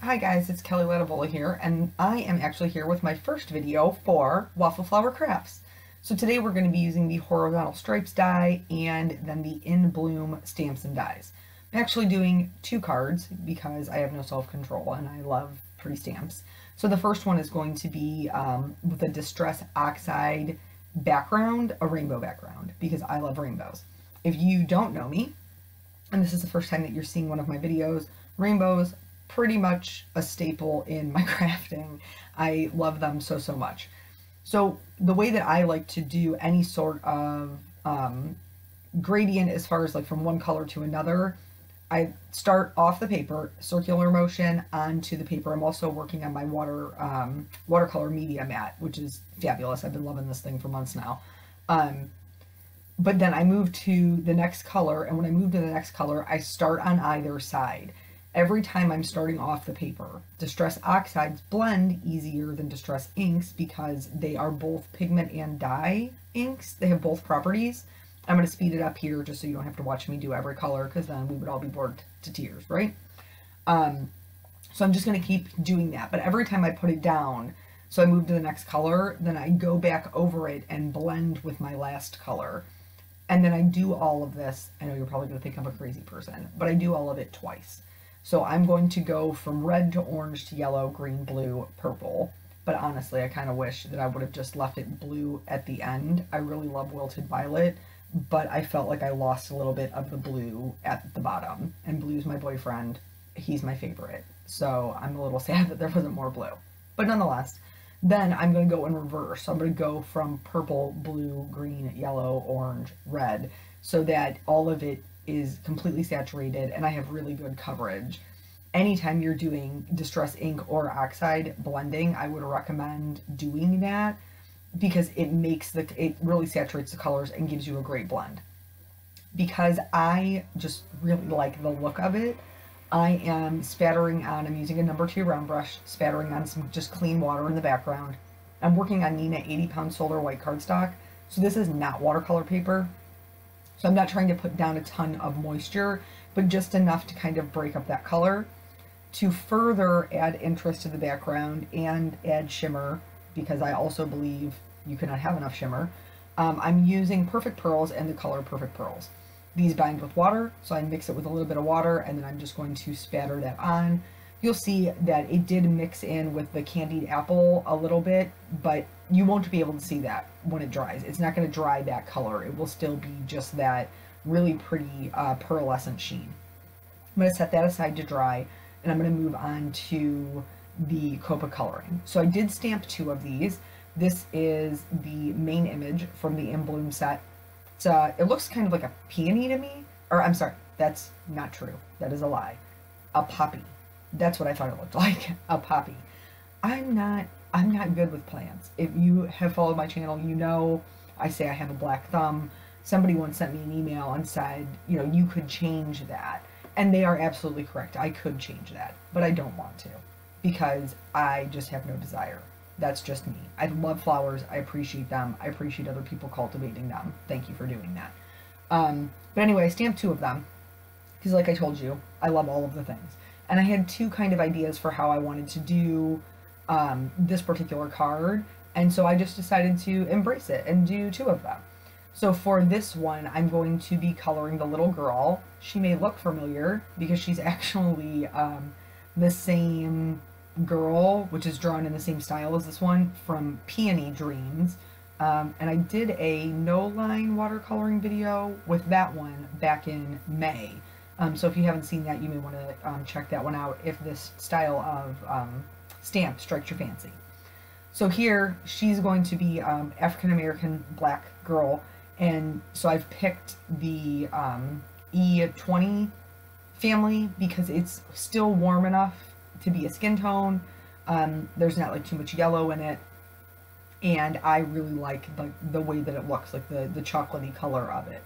Hi guys, it's Kelly Latevola here, and I am actually here with my first video for Waffle Flower Crafts. So today we're going to be using the horizontal stripes die and then the In Bloom stamps and dies. I'm actually doing two cards because I have no self-control and I love pretty stamps. So the first one is going to be with a Distress Oxide background, a rainbow background, because I love rainbows. If you don't know me, and this is the first time that you're seeing one of my videos, rainbows, pretty much a staple in my crafting. I love them so much. So the way that I like to do any sort of gradient as far as like from one color to another, I start off the paper, circular motion onto the paper. I'm also working on my watercolor media mat, which is fabulous. I've been loving this thing for months now. But then I move to the next color, and when I move to the next color, I start on either side. Every time I'm starting off the paper. Distress Oxides blend easier than Distress inks because they are both pigment and dye inks. They have both properties. I'm going to speed it up here just so you don't have to watch me do every color, because then we would all be bored to tears, right? So I'm just going to keep doing that. But every time I put it down, so I move to the next color, then I go back over it and blend with my last color. And then I do all of this. I know you're probably going to think I'm a crazy person, but I do all of it twice. So I'm going to go from red to orange to yellow, green, blue, purple. But honestly, I kind of wish that I would have just left it blue at the end. I really love Wilted Violet, but I felt like I lost a little bit of the blue at the bottom. And blue's my boyfriend. He's my favorite. So I'm a little sad that there wasn't more blue. But nonetheless, then I'm going to go in reverse. So I'm going to go from purple, blue, green, yellow, orange, red, so that all of it is completely saturated and I have really good coverage. Anytime you're doing Distress ink or oxide blending, I would recommend doing that because it really saturates the colors and gives you a great blend. Because I just really like the look of it, I am spattering on, I'm using a number 2 round brush, spattering on some just clean water in the background. I'm working on Nina 80-pound solar white cardstock, so this is not watercolor paper. So I'm not trying to put down a ton of moisture, but just enough to kind of break up that color to further add interest to the background and add shimmer, because I also believe you cannot have enough shimmer. I'm using Perfect Pearls and the color Perfect Pearls. These bind with water, so I mix it with a little bit of water and then I'm just going to spatter that on. You'll see that it did mix in with the candied apple a little bit, but you won't be able to see that when it dries. It's not going to dry that color. It will still be just that really pretty pearlescent sheen. I'm going to set that aside to dry, and I'm going to move on to the Copic coloring. So I did stamp 2 of these. This is the main image from the In Bloom set. It looks kind of like a peony to me. Or I'm sorry, that's not true. That is a lie. A poppy. That's what I thought it looked like, a poppy. I'm not good with plants. If you have followed my channel, you know I say I have a black thumb. Somebody once sent me an email and said, you know, you could change that. And they are absolutely correct. I could change that, but I don't want to because I just have no desire. That's just me. I love flowers. I appreciate them. I appreciate other people cultivating them. Thank you for doing that. But anyway, I stamped 2 of them because like I told you, I love all of the things. And I had 2 kind of ideas for how I wanted to do this particular card, and so I just decided to embrace it and do 2 of them. So for this one, I'm going to be coloring the little girl. She may look familiar because she's actually the same girl, which is drawn in the same style as this one, from Peony Dreams. And I did a no-line watercoloring video with that one back in May. So if you haven't seen that, you may want to check that one out if this style of stamp strikes your fancy. So here, she's going to be African-American black girl, and so I've picked the E20 family because it's still warm enough to be a skin tone. There's not like too much yellow in it, and I really like the way that it looks, like the chocolatey color of it.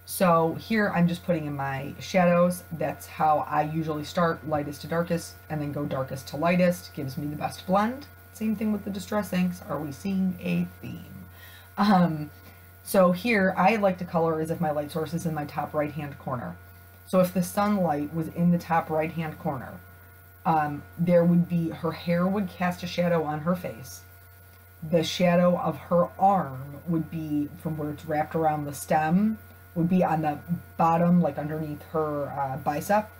So here I'm just putting in my shadows. That's how I usually start, lightest to darkest, and then go darkest to lightest. Gives me the best blend. Same thing with the Distress inks. Are we seeing a theme? So here I like to color as if my light source is in my top right hand corner. So if the sunlight was in the top right hand corner, There would be, her hair would cast a shadow on her face. The shadow of her arm would be from where it's wrapped around the stem, would be on the bottom, like underneath her bicep.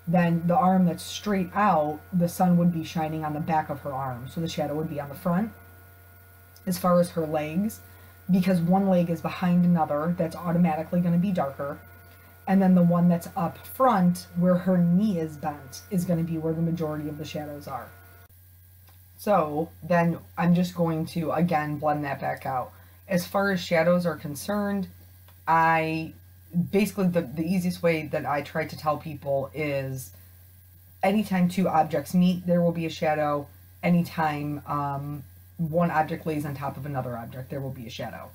Then the arm that's straight out, the sun would be shining on the back of her arm, so the shadow would be on the front. As far as her legs, because one leg is behind another, that's automatically going to be darker. And then the one that's up front, where her knee is bent, is going to be where the majority of the shadows are. So then I'm just going to, again, blend that back out. As far as shadows are concerned, basically the easiest way that I try to tell people is anytime two objects meet, there will be a shadow. Anytime one object lays on top of another object, there will be a shadow.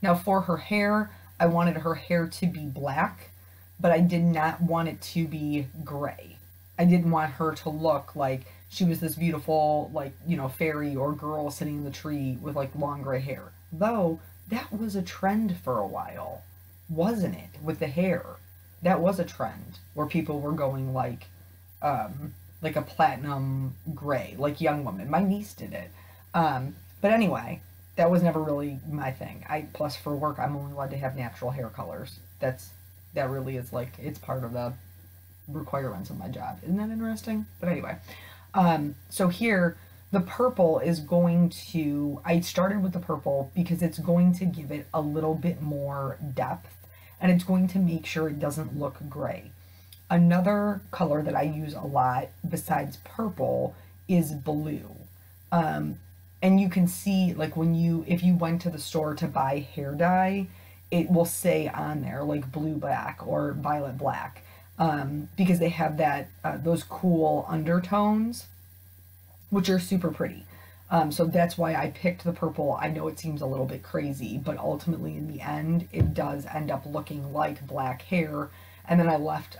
Now for her hair, I wanted her hair to be black, but I did not want it to be gray. I didn't want her to look like she was this beautiful, like, you know, fairy or girl sitting in the tree with like long gray hair. Though that was a trend for a while, wasn't it? With the hair, that was a trend where people were going like a platinum gray, like young women. My niece did it. But anyway, that was never really my thing. Plus for work, I'm only allowed to have natural hair colors. That really is like, it's part of the requirements of my job. Isn't that interesting? But anyway, so here, the purple is going to, I started with the purple because it's going to give it a little bit more depth, and it's going to make sure it doesn't look gray. Another color that I use a lot besides purple is blue. And you can see, like, if you went to the store to buy hair dye, it will say on there like blue black or violet black, because they have that those cool undertones, which are super pretty. So that's why I picked the purple. I know it seems a little bit crazy, but ultimately in the end, it does end up looking like black hair. And then I left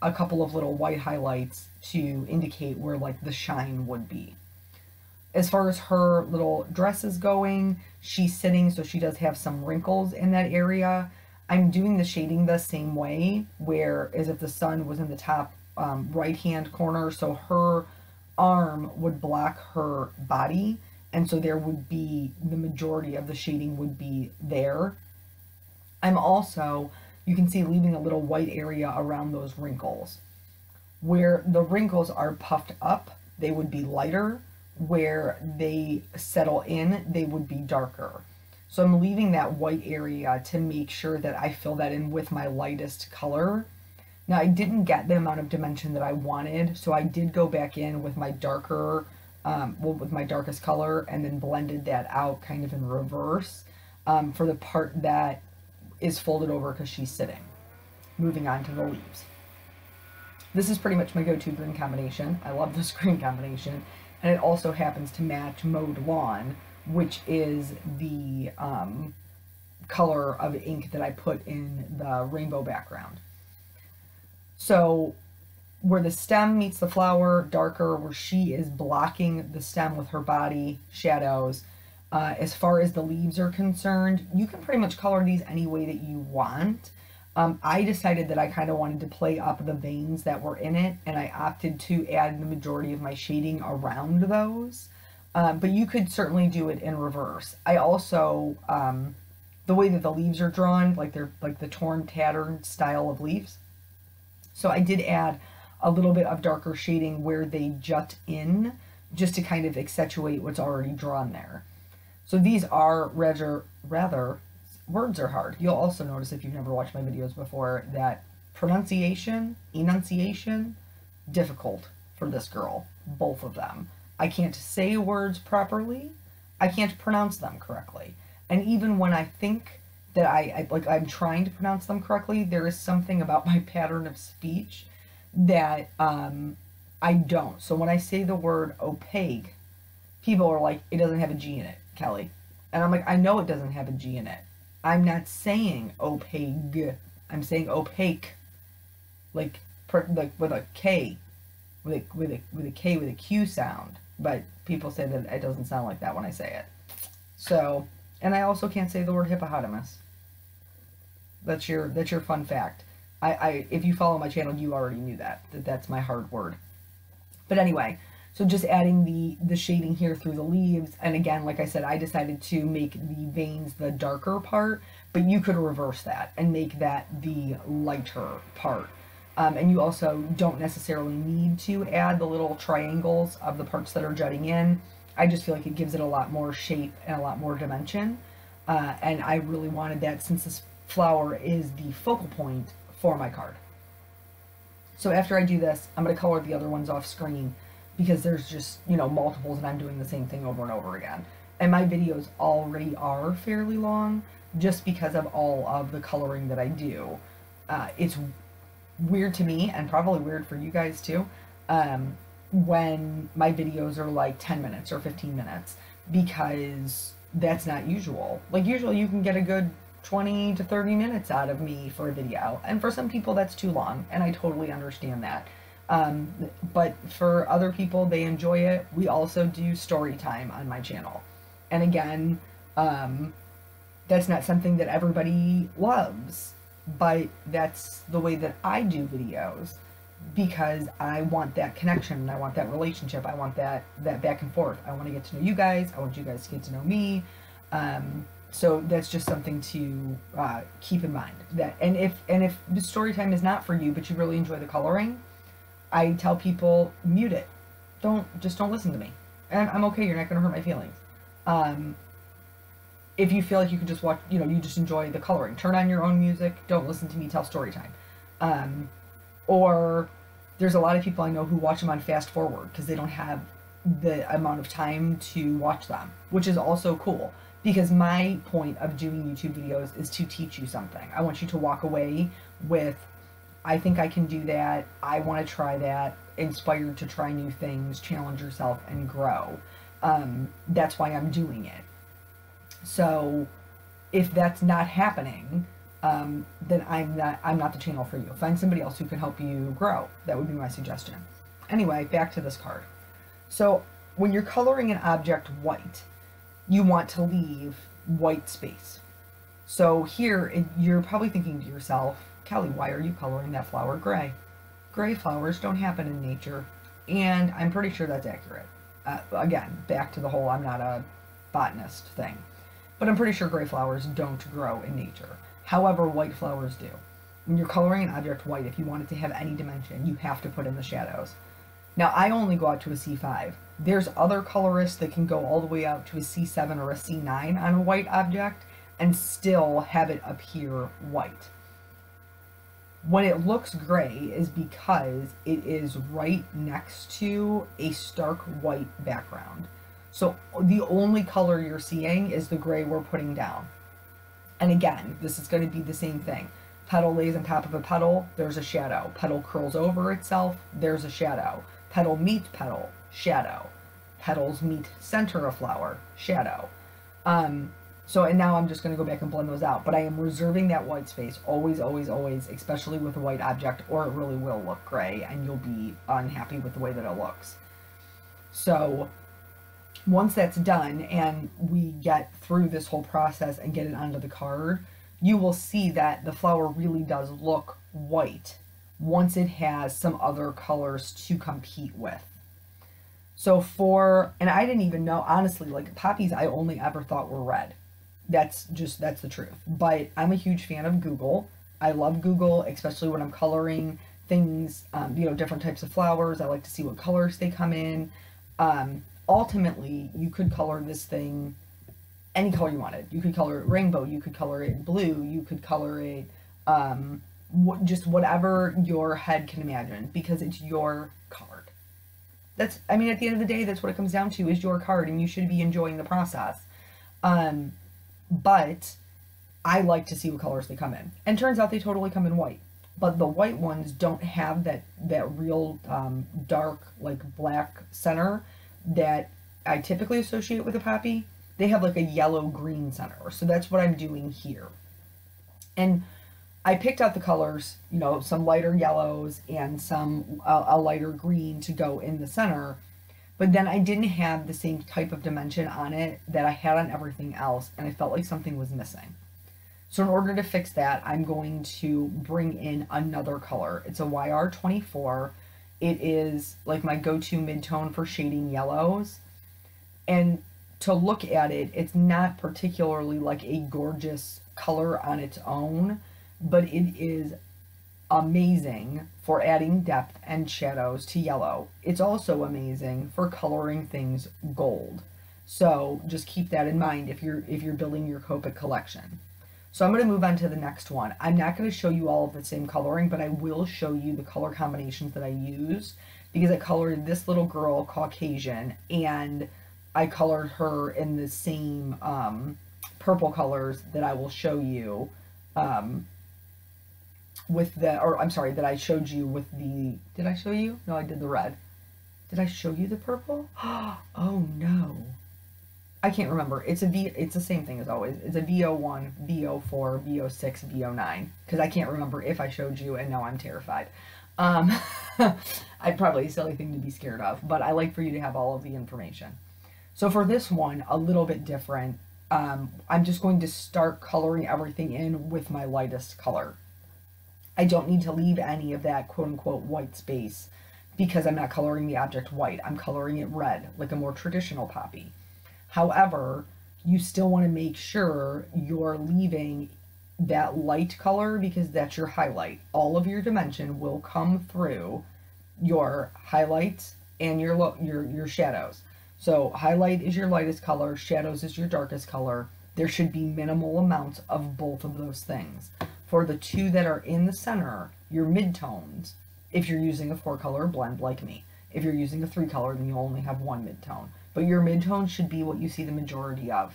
a couple of little white highlights to indicate where like the shine would be. As far as her little dress is going, she's sitting, so she does have some wrinkles in that area. I'm doing the shading the same way, where as if the sun was in the top right-hand corner, so her arm would block her body, and so there would be, the majority of the shading would be there. I'm also, you can see, leaving a little white area around those wrinkles. Where the wrinkles are puffed up, they would be lighter. Where they settle in, they would be darker. So I'm leaving that white area to make sure that I fill that in with my lightest color. Now I didn't get the amount of dimension that I wanted, so I did go back in with my darker, with my darkest color, and then blended that out kind of in reverse for the part that is folded over because she's sitting. Moving on to the leaves. This is pretty much my go-to green combination. I love this green combination. And it also happens to match Mowed Lawn, which is the color of ink that I put in the rainbow background. So where the stem meets the flower, darker, where she is blocking the stem with her body, shadows. As far as the leaves are concerned, you can pretty much color these any way that you want. I decided that I kind of wanted to play up the veins that were in it, and I opted to add the majority of my shading around those. But you could certainly do it in reverse. I also, the way that the leaves are drawn, like they're like the torn, tattered style of leaves. So I did add a little bit of darker shading where they jut in, just to kind of accentuate what's already drawn there. So these are rather, words are hard. You'll also notice, if you've never watched my videos before, that pronunciation, enunciation, difficult for this girl, both of them. I can't say words properly. I can't pronounce them correctly. And even when I think that I'm trying to pronounce them correctly, there is something about my pattern of speech that I don't. So when I say the word opaque, people are like, it doesn't have a G in it, Kelly. And I'm like, I know it doesn't have a G in it. I'm not saying opaque. I'm saying opaque, like with a K, with a K with a Q sound. But people say that it doesn't sound like that when I say it. So, and I also can't say the word hippopotamus. That's your fun fact. If you follow my channel, you already knew that that's my hard word. But anyway, so just adding the shading here through the leaves. And again, like I said, I decided to make the veins the darker part, but you could reverse that and make that the lighter part. And you also don't necessarily need to add the little triangles of the parts that are jutting in. I just feel like it gives it a lot more shape and a lot more dimension. And I really wanted that since this flower is the focal point for my card. So after I do this, I'm going to color the other ones off screen because there's just, you know, multiples and I'm doing the same thing over and over again. And my videos already are fairly long just because of all of the coloring that I do. It's weird to me, and probably weird for you guys too, when my videos are like 10 minutes or 15 minutes, because that's not usual. Like usually you can get a good 20 to 30 minutes out of me for a video, and for some people that's too long, and I totally understand that. But for other people, they enjoy it. We also do story time on my channel, and again, that's not something that everybody loves, but that's the way that I do videos, because I want that connection, I want that relationship, I want that back and forth. I want to get to know you guys, I want you guys to get to know me. So that's just something to keep in mind. That and if the story time is not for you, but you really enjoy the coloring, I tell people mute it. Don't listen to me. And I'm okay. You're not going to hurt my feelings. If you feel like you could just watch, you know, you just enjoy the coloring, turn on your own music. Don't listen to me tell story time. Or there's a lot of people I know who watch them on fast forward because they don't have the amount of time to watch them, which is also cool. Because my point of doing YouTube videos is to teach you something. I want you to walk away with, I think I can do that, I want to try that, inspired to try new things, challenge yourself, and grow. That's why I'm doing it. So if that's not happening, then I'm not the channel for you. Find somebody else who can help you grow. That would be my suggestion. Anyway, back to this card. So when you're coloring an object white, you want to leave white space. So here, you're probably thinking to yourself, Kelly, why are you coloring that flower gray? Gray flowers don't happen in nature, and I'm pretty sure that's accurate. Again, back to the whole I'm not a botanist thing, but I'm pretty sure gray flowers don't grow in nature. However, white flowers do. When you're coloring an object white, if you want it to have any dimension, you have to put in the shadows. Now, I only go out to a C5. There's other colorists that can go all the way out to a C7 or a C9 on a white object and still have it appear white. When it looks gray is because it is right next to a stark white background. So the only color you're seeing is the gray we're putting down. And again, this is going to be the same thing. Petal lays on top of a petal, there's a shadow. Petal curls over itself, there's a shadow. Petal meets petal, shadow. Petals meet center of flower, shadow. So, and now I'm just going to go back and blend those out, but I am reserving that white space, always, always, always, especially with a white object, or it really will look gray, and you'll be unhappy with the way that it looks. So, once that's done, and we get through this whole process and get it onto the card, you will see that the flower really does look white once it has some other colors to compete with. So and I didn't even know, honestly, like poppies I only ever thought were red. That's the truth. But I'm a huge fan of Google. I love Google, especially when I'm coloring things, you know, different types of flowers. I like to see what colors they come in. Ultimately, you could color this thing any color you wanted. You could color it rainbow, you could color it blue, you could color it just whatever your head can imagine, because it's your card. That's, I mean, at the end of the day, that's what it comes down to, is your card, and you should be enjoying the process. But I like to see what colors they come in. And turns out they totally come in white. But the white ones don't have that real dark, like black center that I typically associate with a poppy. They have like a yellow-green center. So that's what I'm doing here. And I picked out the colors, you know, some lighter yellows and some a lighter green to go in the center. But then I didn't have the same type of dimension on it that I had on everything else, and I felt like something was missing. So in order to fix that, I'm going to bring in another color. It's a YR24, It is like my go-to mid-tone for shading yellows. And to look at it, it's not particularly like a gorgeous color on its own, but it is amazing for adding depth and shadows to yellow. It's also amazing for coloring things gold. So just keep that in mind if you're building your Copic collection. So I'm going to move on to the next one. I'm not going to show you all of the same coloring, but I will show you the color combinations that I used, because I colored this little girl Caucasian, and I colored her in the same purple colors that I will show you with the, or I'm sorry, that I showed you with the, did I show you? No, I did the red. Did I show you the purple? Oh no. I can't remember. It's the same thing as always. It's a VO1, VO4, VO6, VO9. Because I can't remember if I showed you, and now I'm terrified. I'd probably a silly thing to be scared of, but I like for you to have all of the information. So for this one, a little bit different. I'm just going to start coloring everything in with my lightest color. I don't need to leave any of that quote-unquote white space because I'm not coloring the object white. I'm coloring it red, like a more traditional poppy. However, you still want to make sure you're leaving that light color because that's your highlight. All of your dimension will come through your highlights and your shadows. So highlight is your lightest color, shadows is your darkest color. There should be minimal amounts of both of those things. For the two that are in the center, your midtones, if you're using a 4-color blend like me. If you're using a 3-color, then you only have one midtone. But your midtone should be what you see the majority of.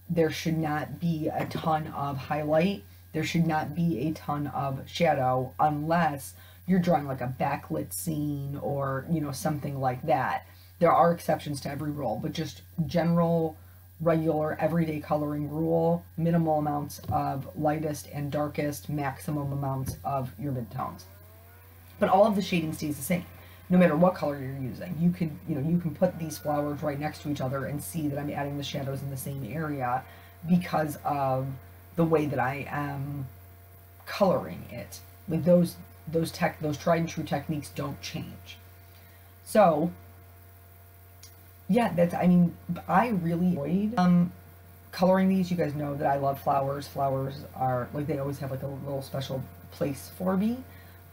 There should not be a ton of highlight. There should not be a ton of shadow unless you're drawing like a backlit scene or, you know, something like that. There are exceptions to every rule, but just general, regular, everyday coloring rule, minimal amounts of lightest and darkest, maximum amounts of your midtones. But all of the shading stays the same. No matter what color you're using, you can put these flowers right next to each other and see that I'm adding the shadows in the same area because of the way that I am coloring it. Like those tried and true techniques don't change. So yeah, I really enjoyed coloring these. You guys know that I love flowers. Flowers are like, they always have like a little special place for me.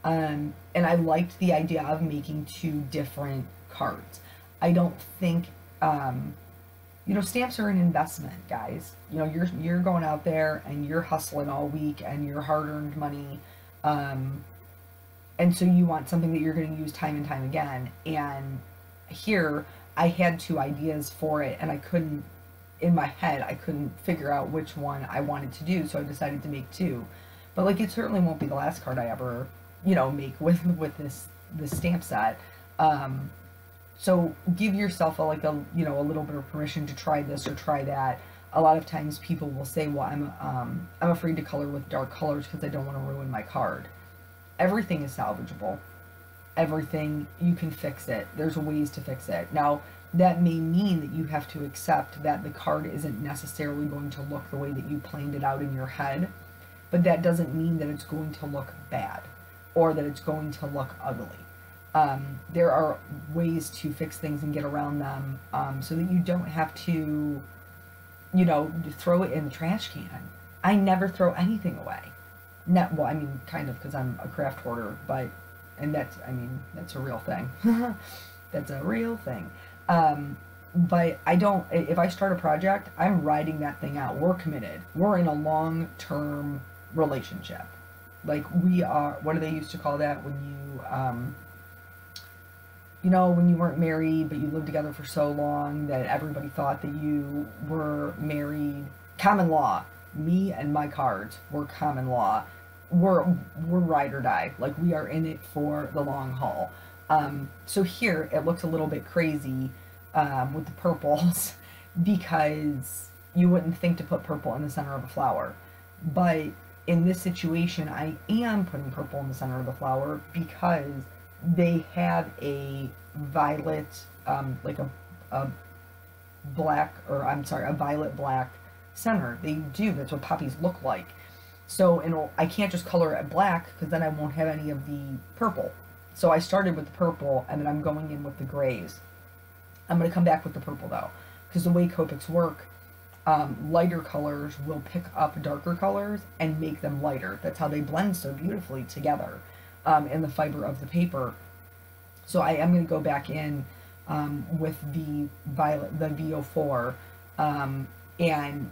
And I liked the idea of making 2 different cards. I don't think, you know, stamps are an investment, guys. You know, you're going out there and you're hustling all week and your hard-earned money, and so you want something that you're going to use time and time again. And here, I had 2 ideas for it, and I couldn't, in my head, I couldn't figure out which one I wanted to do, so I decided to make 2. But like, it certainly won't be the last card I ever, you know, make with this stamp set. So give yourself a little bit of permission to try this or try that. A lot of times people will say, well, I'm afraid to color with dark colors because I don't want to ruin my card. Everything is salvageable. Everything, you can fix it. There's ways to fix it. Now, that may mean that you have to accept that the card isn't necessarily going to look the way that you planned it out in your head, but that doesn't mean that it's going to look bad or that it's going to look ugly. There are ways to fix things and get around them so that you don't have to, you know, throw it in the trash can. I never throw anything away. Well, I mean, kind of, because I'm a craft hoarder, but, and that's a real thing. That's a real thing. But I don't, if I start a project, I'm riding that thing out. We're committed. We're in a long-term relationship. Like, we are, what do they used to call that when you know, when you weren't married, but you lived together for so long that everybody thought that you were married? Common law. Me and my cards were common law. We're ride or die. Like, we are in it for the long haul. So here, it looks a little bit crazy with the purples because you wouldn't think to put purple in the center of a flower. But in this situation, I am putting purple in the center of the flower because they have a violet, like a black, or I'm sorry, a violet black center. They do. That's what poppies look like. So, I can't just color it black because then I won't have any of the purple. So I started with the purple, and then I'm going in with the grays. I'm going to come back with the purple though, because the way Copics work, lighter colors will pick up darker colors and make them lighter. That's how they blend so beautifully together in the fiber of the paper. So I am going to go back in with the violet, the VO4, and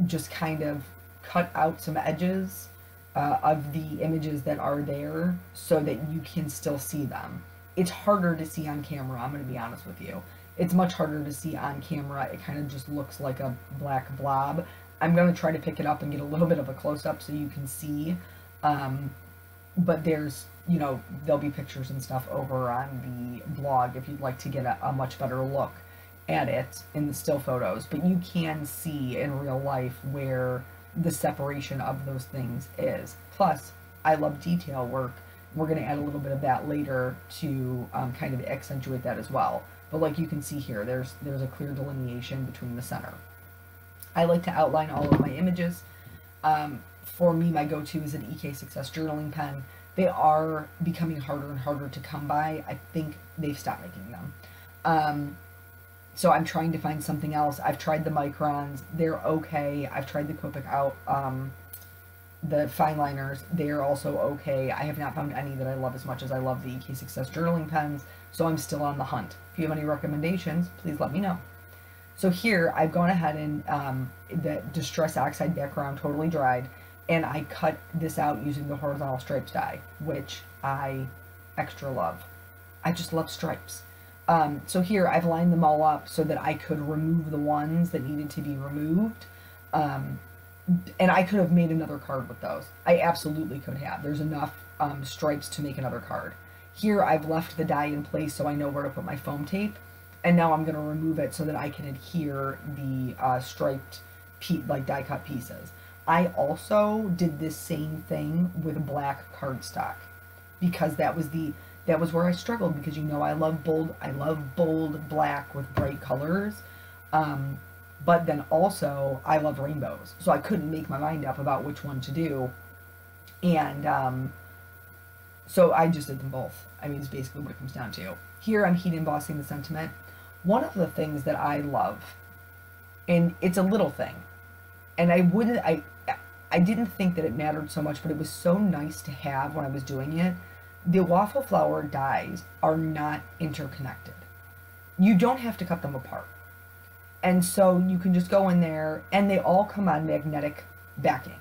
just kind of cut out some edges of the images that are there so that you can still see them. It's harder to see on camera, I'm going to be honest with you. It's much harder to see on camera. It kind of just looks like a black blob. I'm going to try to pick it up and get a little bit of a close-up so you can see. But there's, you know, there'll be pictures and stuff over on the blog if you'd like to get a much better look at it in the still photos. But you can see in real life where the separation of those things is. Plus, I love detail work. We're going to add a little bit of that later to kind of accentuate that as well. But like you can see here, there's a clear delineation between the center. I like to outline all of my images. For me, my go-to is an EK Success journaling pen. They are becoming harder and harder to come by. I think they've stopped making them. So I'm trying to find something else. I've tried the microns. They're okay. I've tried the Copic out, the fine liners. They're also okay. I have not found any that I love as much as I love the EK Success journaling pens. So I'm still on the hunt. If you have any recommendations, please let me know. So here I've gone ahead and the Distress Oxide background totally dried, and I cut this out using the horizontal stripes die, which I extra love. I just love stripes. So here I've lined them all up so that I could remove the ones that needed to be removed. And I could have made another card with those. I absolutely could have. There's enough stripes to make another card. Here I've left the die in place so I know where to put my foam tape. And now I'm going to remove it so that I can adhere the striped die cut pieces. I also did this same thing with black cardstock because that was where I struggled, because you know I love bold black with bright colors. But then also I love rainbows. So I couldn't make my mind up about which one to do. And so I just did them both. I mean, it's basically what it comes down to. Here I'm heat embossing the sentiment. One of the things that I love, and it's a little thing, and I didn't think that it mattered so much, but it was so nice to have when I was doing it. The waffle flower dies are not interconnected. You don't have to cut them apart. And so you can just go in there and they all come on magnetic backing,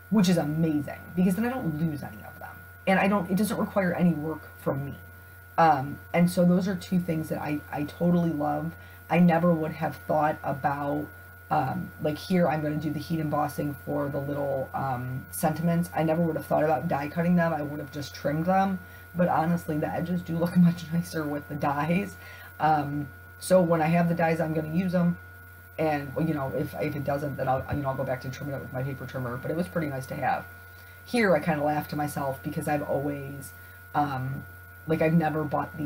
which is amazing because then I don't lose any of them. And it doesn't require any work from me. And so those are two things that I totally love. I never would have thought about, like here I'm going to do the heat embossing for the little sentiments. I never would have thought about die cutting them. I would have just trimmed them. But honestly, the edges do look much nicer with the dies. So when I have the dies, I'm going to use them. And, you know, if it doesn't, then I'll go back to trimming it with my paper trimmer. But it was pretty nice to have. Here I kind of laughed to myself because I've always, like I've never bought the,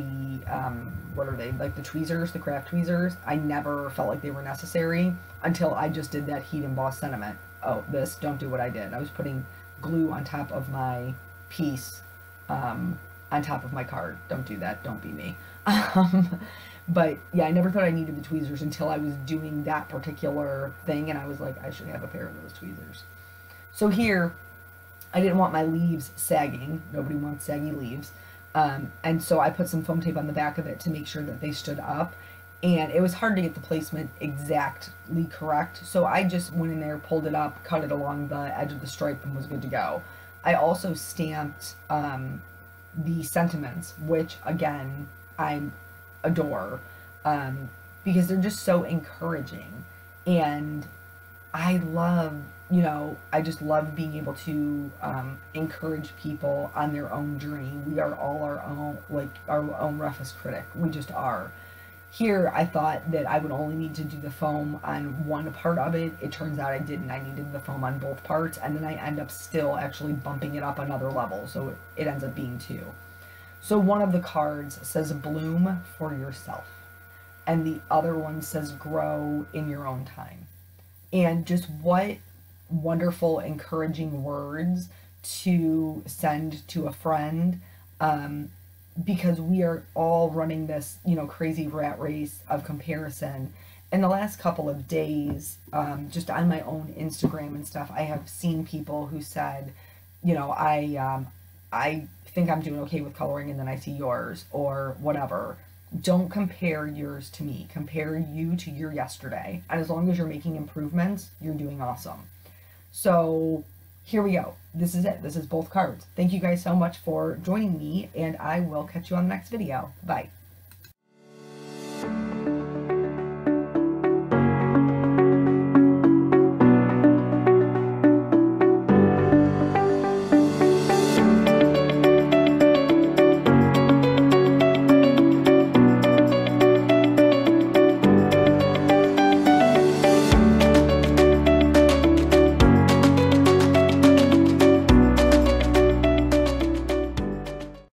what are they, like the tweezers, the craft tweezers. I never felt like they were necessary until I just did that heat emboss sentiment. Oh, don't do what I did. I was putting glue on top of my piece, on top of my card. Don't do that. Don't be me. But yeah, I never thought I needed the tweezers until I was doing that particular thing, and I was like, I should have a pair of those tweezers. So here, I didn't want my leaves sagging. Nobody wants saggy leaves. And so I put some foam tape on the back of it to make sure that they stood up. And it was hard to get the placement exactly correct. So I just went in there, pulled it up, cut it along the edge of the stripe, and was good to go. I also stamped the sentiments, which again, I adore, because they're just so encouraging. And I love, you know, I just love being able to encourage people on their own journey. We are all our own roughest critic. We just are. Here, I thought that I would only need to do the foam on one part of it. It turns out I didn't. I needed the foam on both parts, and then I end up still actually bumping it up another level, so it ends up being two. So one of the cards says bloom for yourself, and the other one says grow in your own time. And just what wonderful, encouraging words to send to a friend, because we are all running this, you know, crazy rat race of comparison. In the last couple of days, just on my own Instagram and stuff, I have seen people who said, you know, I think I'm doing okay with coloring, and then I see yours or whatever. Don't compare yours to me. Compare you to your yesterday. And as long as you're making improvements, you're doing awesome. So here we go. This is it. This is both cards. Thank you guys so much for joining me, and I will catch you on the next video. Bye.